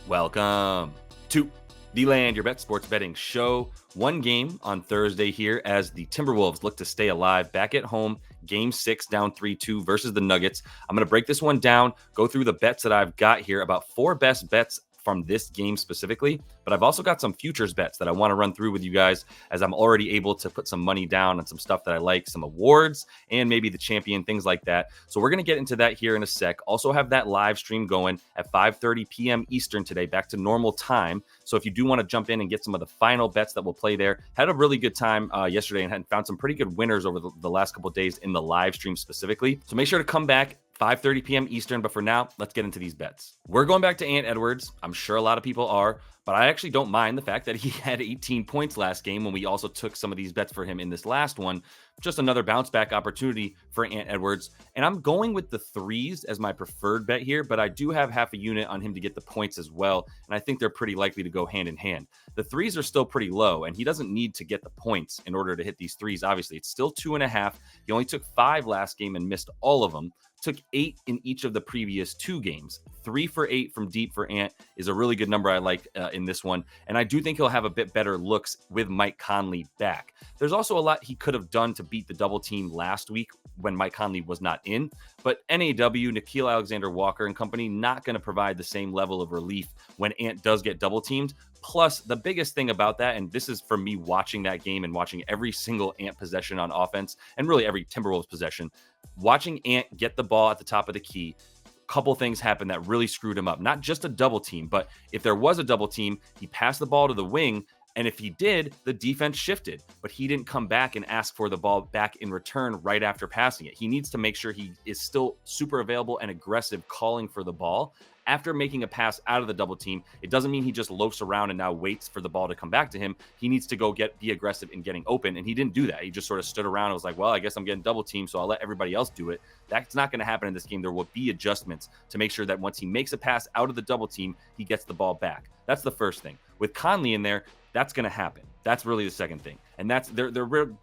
Welcome to the Land Your Bet Sports Betting Show. One game on Thursday here as the Timberwolves look to stay alive back at home. Game 6 down 3-2 versus the Nuggets. I'm going to break this one down, go through the bets that I've got here, about 4 best bets from this game specifically, but I've also got some futures bets that I want to run through with you guys, as I'm already able to put some money down on some stuff that I like, some awards and maybe the champion, things like that. So we're going to get into that here in a sec. Also have that live stream going at 5:30 p.m. Eastern today, back to normal time. So if you do want to jump in and get some of the final bets that we'll play there, had a really good time yesterday and found some pretty good winners over the last couple of days in the live stream specifically. So make sure to come back 5:30 p.m. Eastern. But for now, let's get into these bets. We're going back to Ant Edwards. I'm sure a lot of people are, but I actually don't mind the fact that he had 18 points last game when we also took some of these bets for him in this last one. Just another bounce back opportunity for Ant Edwards. And I'm going with the threes as my preferred bet here, but I do have half a unit on him to get the points as well. And I think they're pretty likely to go hand in hand. The threes are still pretty low, and he doesn't need to get the points in order to hit these threes. Obviously, it's still 2.5. He only took 5 last game and missed all of them. Took 8 in each of the previous 2 games. 3 for 8 from deep for Ant is a really good number I like in this one. And I do think he'll have a bit better looks with Mike Conley back. There's also a lot he could have done to beat the double team last week when Mike Conley was not in. But NAW, Nickeil Alexander-Walker and company, not going to provide the same level of relief when Ant does get double teamed. Plus, the biggest thing about that, and this is for me watching that game and watching every single Ant possession on offense, and really every Timberwolves possession, watching Ant get the ball at the top of the key, a couple things happened that really screwed him up. Not just a double team, but if there was a double team, he passed the ball to the wing, and if he did, the defense shifted, but he didn't come back and ask for the ball back in return right after passing it. He needs to make sure he is still super available and aggressive calling for the ball. After making a pass out of the double team, it doesn't mean he just loafs around and now waits for the ball to come back to him. He needs to go be aggressive in getting open, and he didn't do that. He just sort of stood around and was like, well, I guess I'm getting double teamed, so I'll let everybody else do it. That's not going to happen in this game. There will be adjustments to make sure that once he makes a pass out of the double team, he gets the ball back. That's the first thing. With Conley in there, that's going to happen. That's really the second thing. And that's they're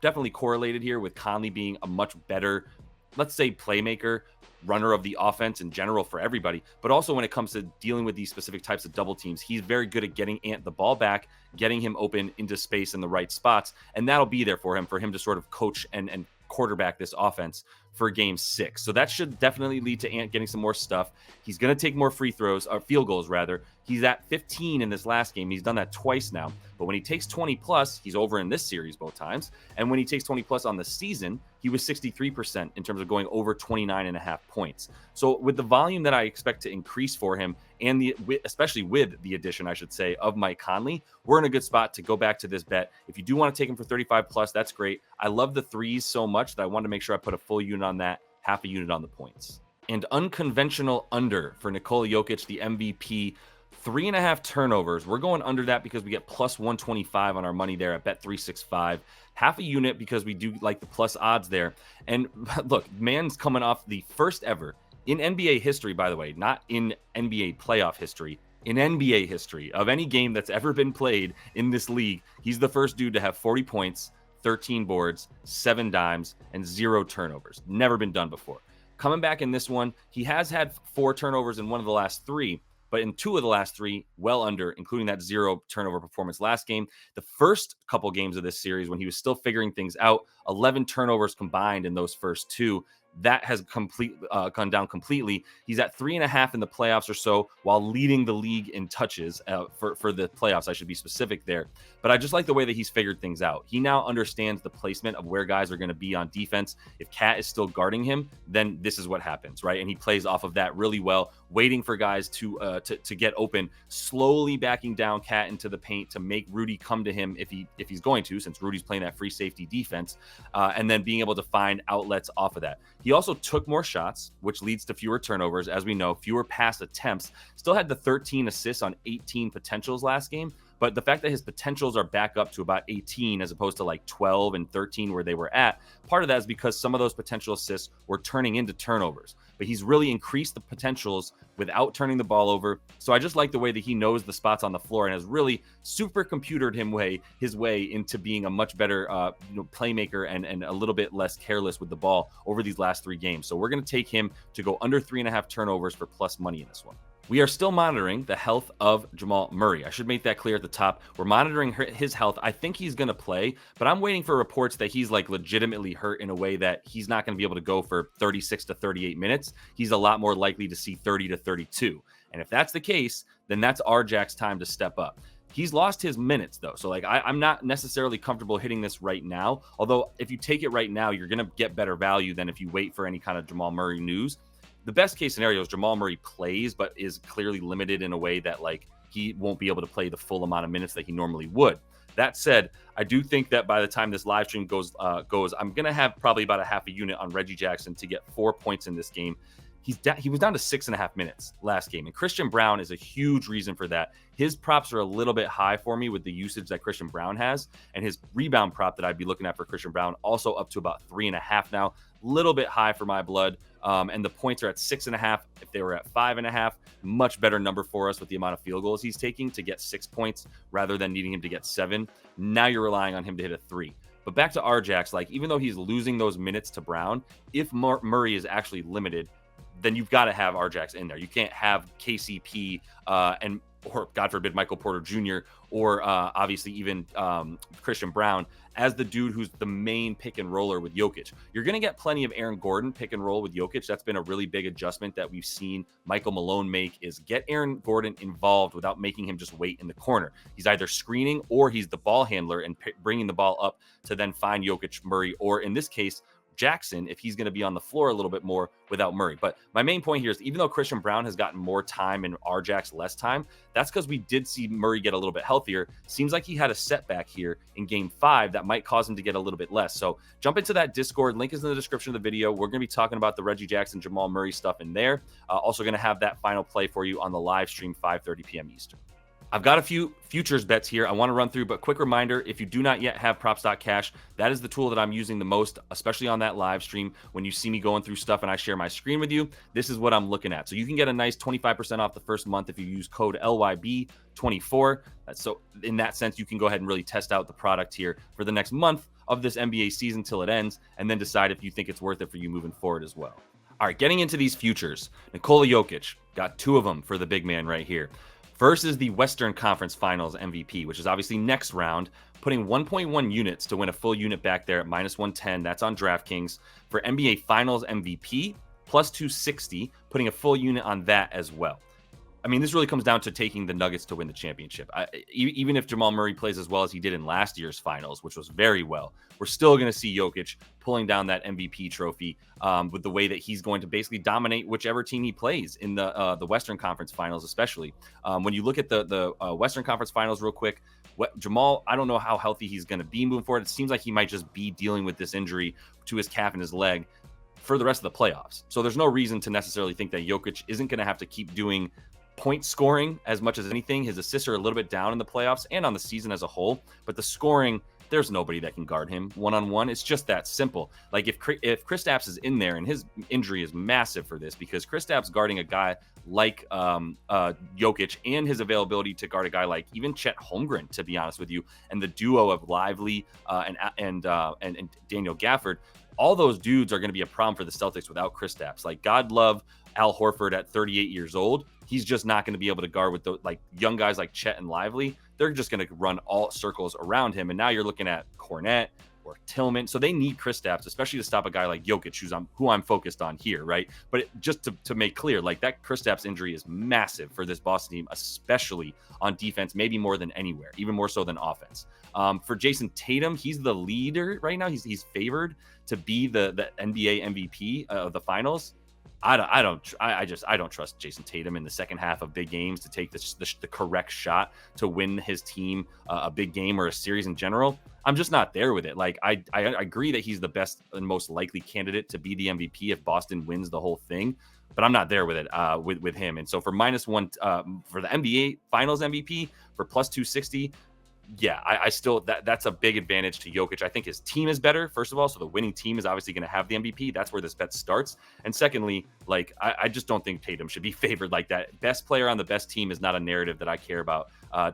definitely correlated here with Conley being a much better, let's say, playmaker, runner of the offense in general for everybody, but also when it comes to dealing with these specific types of double teams, he's very good at getting Ant the ball back, getting him open into space in the right spots, and that'll be there for him to sort of coach and quarterback this offense for game 6. So that should definitely lead to Ant getting some more stuff. He's going to take more free throws, or field goals rather. He's at 15 in this last game. He's done that twice now. But when he takes 20 plus, he's over in this series both times. And when he takes 20 plus on the season, he was 63% in terms of going over 29.5 points. So with the volume that I expect to increase for him, and especially with the addition, I should say, of Mike Conley, we're in a good spot to go back to this bet. If you do want to take him for 35 plus, that's great. I love the threes so much that I wanted to make sure I put a full unit on that, half a unit on the points. And unconventional under for Nikola Jokic, the MVP. 3.5 turnovers. We're going under that because we get plus 125 on our money there at Bet365. Half a unit because we do like the plus odds there. And look, man's coming off the first ever in NBA history, by the way, not in NBA playoff history, in NBA history of any game that's ever been played in this league. He's the first dude to have 40 points, 13 boards, 7 dimes, and 0 turnovers. Never been done before. Coming back in this one, he has had 4 turnovers in one of the last 3. But in 2 of the last 3, well under, including that 0 turnover performance last game. The first couple games of this series, when he was still figuring things out, 11 turnovers combined in those first 2. That has gone down completely. He's at 3.5 in the playoffs or so, while leading the league in touches for the playoffs. I should be specific there. But I just like the way that he's figured things out. He now understands the placement of where guys are going to be on defense. If Cat is still guarding him, then this is what happens, right? And he plays off of that really well, waiting for guys to get open, slowly backing down Cat into the paint to make Rudy come to him if he's going to, since Rudy's playing that free safety defense, and then being able to find outlets off of that. He also took more shots, which leads to fewer turnovers, as we know, fewer pass attempts. Still had the 13 assists on 18 potentials last game, but the fact that his potentials are back up to about 18 as opposed to like 12 and 13 where they were at, part of that is because some of those potential assists were turning into turnovers. But he's really increased the potentials without turning the ball over. So I just like the way that he knows the spots on the floor and has really super computered his way into being a much better playmaker and a little bit less careless with the ball over these last 3 games. So we're going to take him to go under 3.5 turnovers for plus money in this one. We are still monitoring the health of Jamal Murray. I should make that clear at the top. We're monitoring his health. I think he's going to play, but I'm waiting for reports that he's like legitimately hurt in a way that he's not going to be able to go for 36 to 38 minutes. He's a lot more likely to see 30 to 32. And if that's the case, then that's RJack's time to step up. He's lost his minutes, though. So, like, I'm not necessarily comfortable hitting this right now. Although, if you take it right now, you're going to get better value than if you wait for any kind of Jamal Murray news. The best case scenario is Jamal Murray plays, but is clearly limited in a way that, like, he won't be able to play the full amount of minutes that he normally would. That said, I do think that by the time this live stream goes, I'm going to have probably about a half a unit on Reggie Jackson to get 4 points in this game. He was down to 6.5 minutes last game, and Christian Braun is a huge reason for that. His props are a little bit high for me with the usage that Christian Braun has, and his rebound prop that I'd be looking at for Christian Braun also up to about 3.5 now, little bit high for my blood. And the points are at 6.5. If they were at 5.5, much better number for us with the amount of field goals he's taking to get 6 points rather than needing him to get 7. Now you're relying on him to hit a 3. But back to RJack's, like, even though he's losing those minutes to Brown, if Murray is actually limited, then you've got to have RJack's in there. You can't have KCP or God forbid Michael Porter Jr. or obviously even Christian Braun as the dude who's the main pick and roller with Jokic. You're going to get plenty of Aaron Gordon pick and roll with Jokic. That's been a really big adjustment that we've seen Michael Malone make, is get Aaron Gordon involved without making him just wait in the corner. He's either screening or he's the ball handler and bringing the ball up to then find Jokic, Murray, or in this case, Jackson, if he's going to be on the floor a little bit more without Murray. But my main point here is even though Christian Braun has gotten more time and RJack's less time, that's because we did see Murray get a little bit healthier. Seems like he had a setback here in game 5 that might cause him to get a little bit less. So jump into that Discord. Link is in the description of the video. We're going to be talking about the Reggie Jackson, Jamal Murray stuff in there. Also going to have that final play for you on the live stream, 5:30 p.m. Eastern. I've got a few futures bets here I want to run through, but quick reminder, if you do not yet have props.cash, that is the tool that I'm using the most, especially on that live stream. When you see me going through stuff and I share my screen with you, this is what I'm looking at. So you can get a nice 25% off the first month if you use code LYB24. So in that sense, you can go ahead and really test out the product here for the next month of this NBA season till it ends, and then decide if you think it's worth it for you moving forward as well. All right, getting into these futures, Nikola Jokic, got 2 of them for the big man right here. First is the Western Conference Finals MVP, which is obviously next round, putting 1.1 units to win a full unit back there at -110. That's on DraftKings. For NBA Finals MVP, plus 260, putting a full unit on that as well. I mean, this really comes down to taking the Nuggets to win the championship. Even if Jamal Murray plays as well as he did in last year's finals, which was very well, we're still going to see Jokic pulling down that MVP trophy with the way that he's going to basically dominate whichever team he plays in the Western Conference Finals, especially. When you look at the Western Conference Finals real quick, Jamal, I don't know how healthy he's going to be moving forward. It seems like he might just be dealing with this injury to his calf and his leg for the rest of the playoffs. So there's no reason to necessarily think that Jokic isn't going to have to keep doing point scoring as much as anything. His assists are a little bit down in the playoffs and on the season as a whole, but the scoring, there's nobody that can guard him one-on-one. It's just that simple. Like if Kristaps is in there, and his injury is massive for this because Kristaps guarding a guy like Jokic and his availability to guard a guy like even Chet Holmgren, to be honest with you, and the duo of Lively and Daniel Gafford, all those dudes are going to be a problem for the Celtics without Kristaps. Like, God love Al Horford at 38 years old. He's just not going to be able to guard with the young guys like Chet and Lively. They're just going to run all circles around him. And now you're looking at Cornette or Tillman. So they need Kristaps, especially to stop a guy like Jokic, who I'm focused on here, right? But just to make clear, like, that Kristaps injury is massive for this Boston team, especially on defense, maybe more than anywhere, even more so than offense. For Jason Tatum, he's the leader right now. He's favored to be the NBA MVP of the finals. I don't trust Jason Tatum in the second half of big games to take the correct shot to win his team a big game or a series in general. I'm just not there with it. Like, I agree that he's the best and most likely candidate to be the MVP if Boston wins the whole thing, but I'm not there with it with him. And so for -1 for the NBA Finals MVP for plus 260. Yeah, I still that's a big advantage to Jokic. I think his team is better, first of all. So the winning team is obviously going to have the MVP. That's where this bet starts. And secondly, like, I just don't think Tatum should be favored like that. Best player on the best team is not a narrative that I care about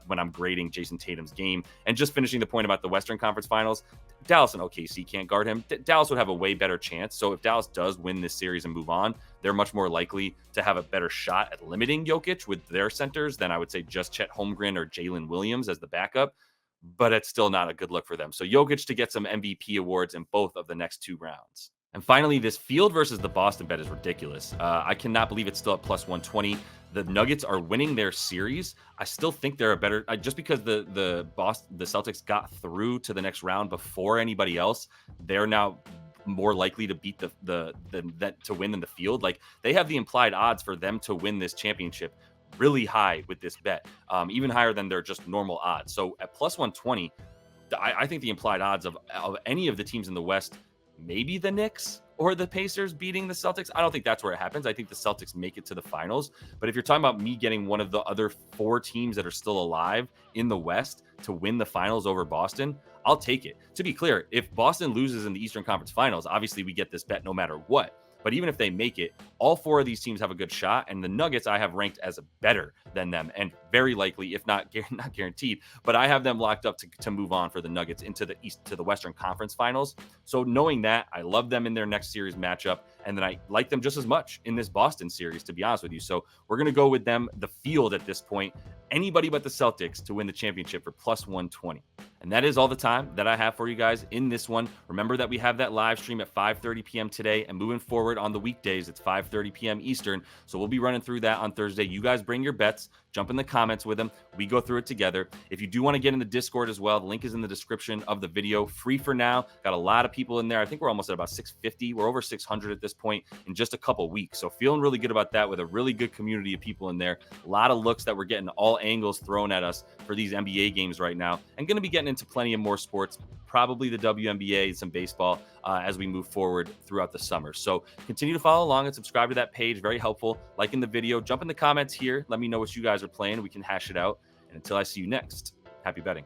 when I'm grading Jason Tatum's game. And just finishing the point about the Western Conference Finals, Dallas and OKC can't guard him. Dallas would have a way better chance. So if Dallas does win this series and move on, they're much more likely to have a better shot at limiting Jokic with their centers than I would say just Chet Holmgren or Jalen Williams as the backup. But it's still not a good look for them. So Jokic to get some MVP awards in both of the next 2 rounds. And finally, this Field versus the Boston bet is ridiculous. I cannot believe it's still at plus 120. The Nuggets are winning their series. I still think they're a better just because the Celtics got through to the next round before anybody else. They're now more likely to beat to win than the Field. Like, they have the implied odds for them to win this championship really high with this bet, even higher than their just normal odds. So at plus 120, I think the implied odds of any of the teams in the West, maybe the Knicks or the Pacers beating the Celtics. I don't think that's where it happens. I think the Celtics make it to the finals. But if you're talking about me getting one of the other 4 teams that are still alive in the West to win the finals over Boston, I'll take it. To be clear, if Boston loses in the Eastern Conference Finals, obviously we get this bet no matter what. But even if they make it, all 4 of these teams have a good shot. And the Nuggets I have ranked as better than them, and very likely, if not guaranteed, but I have them locked up to move on for the Nuggets into the Western Conference Finals. So knowing that, I love them in their next series matchup, and then I like them just as much in this Boston series, to be honest with you. So we're going to go with them, the Field at this point. Anybody but the Celtics to win the championship for plus 120. And that is all the time that I have for you guys in this one. Remember that we have that live stream at 5:30 p.m. today, and moving forward on the weekdays, it's 5:30 p.m. Eastern. So we'll be running through that on Thursday. You guys bring your bets, jump in the comments with them. We go through it together. If you do want to get in the Discord as well, the link is in the description of the video. Free for now. Got a lot of people in there. I think we're almost at about 650. We're over 600 at this point in just a couple weeks. So feeling really good about that with a really good community of people in there. A lot of looks that we're getting all angles thrown at us for these NBA games right now, and going to be getting into plenty of more sports, probably the WNBA, some baseball as we move forward throughout the summer. So continue to follow along and subscribe to that page. Very helpful. Like in the video, jump in the comments here. Let me know what you guys are playing. We can hash it out. And until I see you next, happy betting.